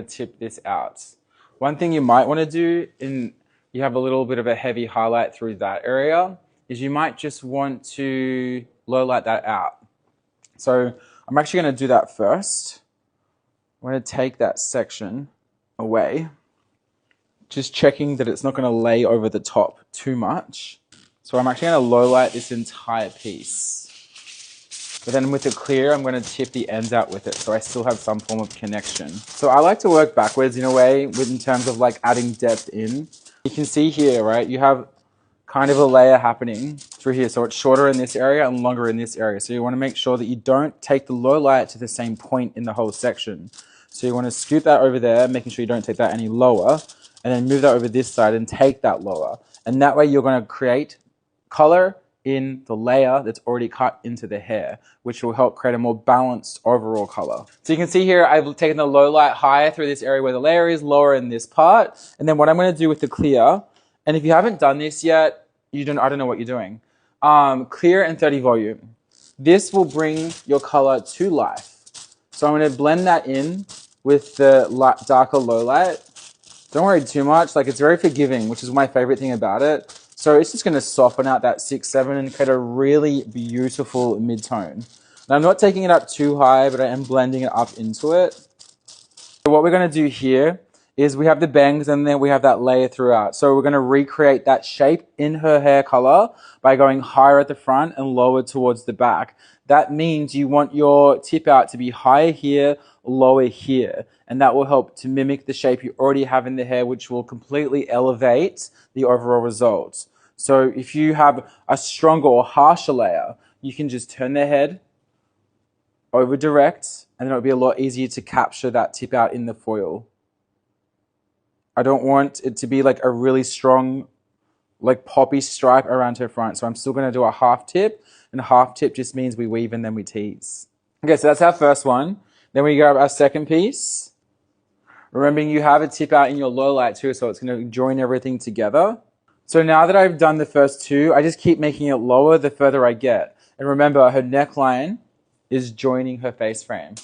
tip this out. One thing you might want to do, you have a little bit of a heavy highlight through that area, is you might just want to low light that out. So I'm actually going to do that first. I'm going to take that section away, just checking that it's not going to lay over the top too much. So I'm actually going to low light this entire piece. But then with the clear, I'm going to tip the ends out with it so I still have some form of connection. So I like to work backwards in a way in terms of like adding depth in. You can see here, right, you have kind of a layer happening through here. So it's shorter in this area and longer in this area. So you want to make sure that you don't take the low light to the same point in the whole section. So you want to scoot that over there, making sure you don't take that any lower, and then move that over this side and take that lower. And that way you're going to create color in the layer that's already cut into the hair, which will help create a more balanced overall color. So you can see here, I've taken the low light higher through this area where the layer is, lower in this part. And then what I'm going to do with the clear, and if you haven't done this yet, I don't know what you're doing. Clear and 30 volume. This will bring your color to life. So I'm going to blend that in with the darker low light. Don't worry too much, like it's very forgiving, which is my favorite thing about it. So it's just going to soften out that 6-7 and create a really beautiful mid-tone. Now I'm not taking it up too high, but I am blending it up into it. So what we're going to do here is we have the bangs and then we have that layer throughout. So we're going to recreate that shape in her hair color by going higher at the front and lower towards the back. That means you want your tip out to be higher here, lower here, and that will help to mimic the shape you already have in the hair, which will completely elevate the overall results. So if you have a stronger or harsher layer, you can just turn the head over direct, and then it'll be a lot easier to capture that tip out in the foil. I don't want it to be like a really strong, like poppy stripe around her front. So I'm still going to do a half tip, and a half tip just means we weave and then we tease. Okay, so that's our first one. Then we grab our second piece. Remembering you have a tip out in your low light too, so it's going to join everything together. So now that I've done the first two, I just keep making it lower the further I get. And remember, her neckline is joining her face frame.